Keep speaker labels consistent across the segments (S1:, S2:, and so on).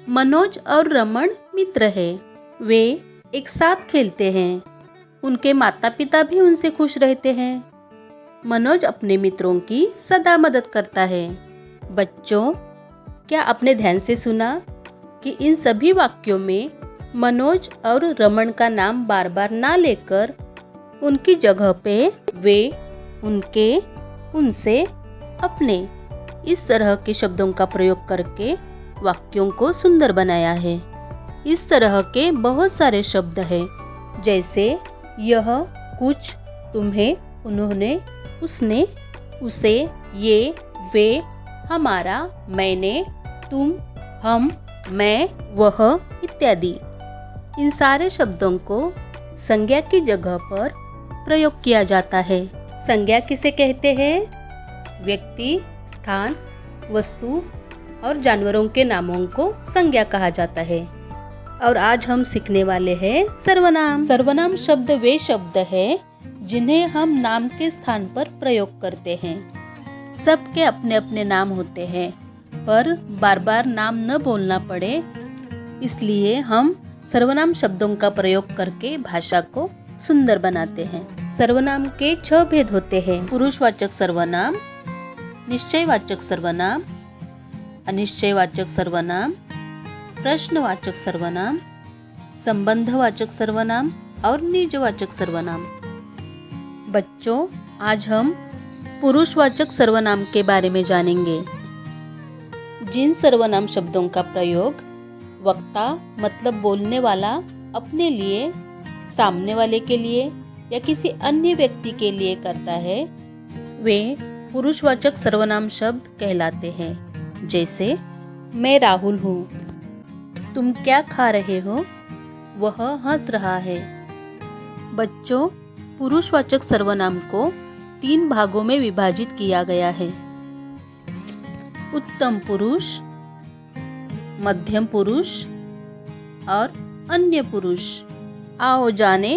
S1: मनोज और रमन मित्र हैं। वे एक साथ खेलते हैं। उनके माता पिता भी उनसे खुश रहते हैं। मनोज अपने मित्रों की सदा मदद करता है। बच्चों, क्या आपने ध्यान से सुना कि इन सभी वाक्यों में मनोज और रमन का नाम बार बार ना लेकर उनकी जगह पे वे, उनके, उनसे, अपने इस तरह के शब्दों का प्रयोग करके वाक्यों को सुंदर बनाया है। इस तरह के बहुत सारे शब्द हैं, जैसे यह, कुछ, तुम्हें, उन्होंने, उसने, उसे, ये, वे, हमारा, मैंने, तुम, हम, मैं, वह इत्यादि। इन सारे शब्दों को संज्ञा की जगह पर प्रयोग किया जाता है। संज्ञा किसे कहते हैं? व्यक्ति, स्थान, वस्तु और जानवरों के नामों को संज्ञा कहा जाता है। और आज हम सीखने वाले हैं सर्वनाम। सर्वनाम शब्द वे शब्द हैं जिन्हें हम नाम के स्थान पर प्रयोग करते हैं। सबके अपने अपने नाम होते हैं, पर बार बार नाम न बोलना पड़े, इसलिए हम सर्वनाम शब्दों का प्रयोग करके भाषा को सुंदर बनाते हैं। सर्वनाम के 6 भेद होते हैं। पुरुषवाचक सर्वनाम, निश्चयवाचक सर्वनाम, अनिश्चयवाचक सर्वनाम, प्रश्नवाचक सर्वनाम, संबंधवाचक सर्वनाम और निजवाचक सर्वनाम। बच्चों, आज हम पुरुषवाचक सर्वनाम के बारे में जानेंगे। जिन सर्वनाम शब्दों का प्रयोग वक्ता मतलब बोलने वाला अपने लिए, सामने वाले के लिए या किसी अन्य व्यक्ति के लिए करता है, वे पुरुषवाचक सर्वनाम शब्द कहलाते हैं। जैसे मैं राहुल हूँ, तुम क्या खा रहे हो, वह हंस रहा है। बच्चों, पुरुषवाचक सर्वनाम को 3 भागों में विभाजित किया गया है। उत्तम पुरुष, मध्यम पुरुष और अन्य पुरुष। आओ जाने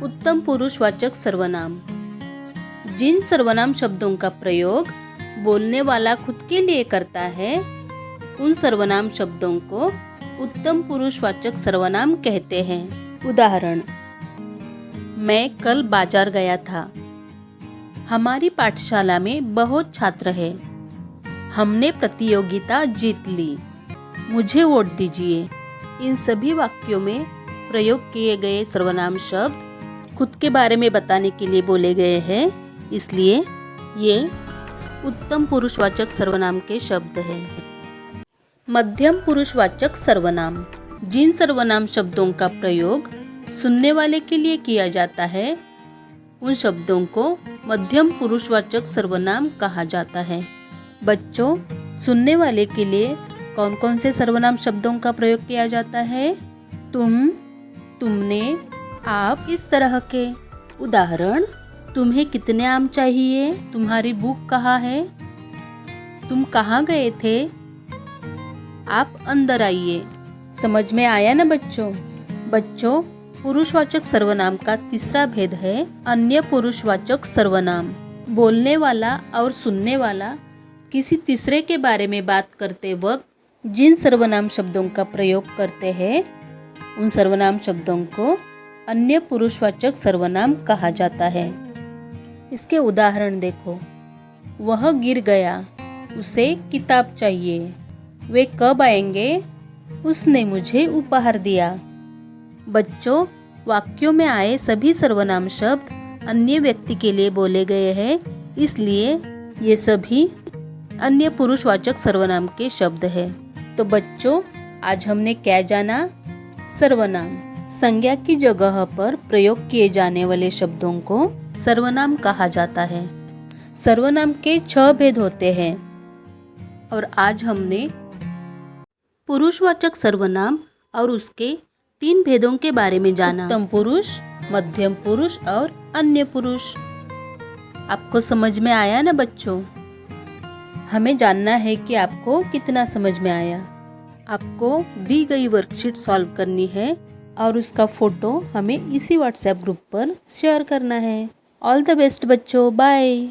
S1: उत्तम पुरुषवाचक सर्वनाम। जिन सर्वनाम शब्दों का प्रयोग बोलने वाला खुद के लिए करता है, उन सर्वनाम शब्दों को उत्तम पुरुषवाचक सर्वनाम कहते हैं। उदाहरण, मैं कल बाजार गया था। हमारी पाठशाला में बहुत छात्र हैं। हमने प्रतियोगिता जीत ली। मुझे वोट दीजिए। इन सभी वाक्यों में प्रयोग किए गए सर्वनाम शब्द खुद के बारे में बताने के लिए बोले गए हैं, इसलिए ये उत्तम पुरुषवाचक सर्वनाम के शब्द हैं। मध्यम पुरुषवाचक सर्वनाम। जिन सर्वनाम शब्दों का प्रयोग सुनने वाले के लिए किया जाता है, उन शब्दों को मध्यम पुरुषवाचक सर्वनाम कहा जाता है। बच्चों, सुनने वाले के लिए कौन कौन से सर्वनाम शब्दों का प्रयोग किया जाता है? तुम, तुमने, आप, इस तरह के। उदाहरण, तुम्हें कितने आम चाहिए? तुम्हारी बुक कहाँ है? तुम कहाँ गए थे? आप अंदर आइए। समझ में आया ना बच्चों? बच्चों, पुरुषवाचक सर्वनाम का तीसरा भेद है अन्य पुरुषवाचक सर्वनाम। बोलने वाला और सुनने वाला किसी तीसरे के बारे में बात करते वक्त जिन सर्वनाम शब्दों का प्रयोग करते हैं, उन सर्वनाम शब्दों को अन्य पुरुषवाचक सर्वनाम कहा जाता है। इसके उदाहरण देखो। वह गिर गया, उसे किताब चाहिए। वे कब आएंगे? उसने मुझे उपहार दिया। बच्चों, वाक्यों में आए सभी सर्वनाम शब्द अन्य व्यक्ति के लिए बोले गए हैं, इसलिए ये सभी अन्य पुरुषवाचक सर्वनाम के शब्द हैं। तो बच्चों, आज हमने क्या जाना? सर्वनाम। संज्ञा की जगह पर प्रयोग किए जाने वाले शब्दों को सर्वनाम कहा जाता है। सर्वनाम के 6 भेद होते हैं और आज हमने पुरुषवाचक सर्वनाम और उसके 3 भेदों के बारे में जाना। उत्तम पुरुष, मध्यम पुरुष और अन्य पुरुष। आपको समझ में आया ना बच्चों? हमें जानना है कि आपको कितना समझ में आया। आपको दी गई वर्कशीट सॉल्व करनी है और उसका फोटो हमें इसी व्हाट्सएप ग्रुप पर शेयर करना है। ऑल द बेस्ट बच्चों, बाय।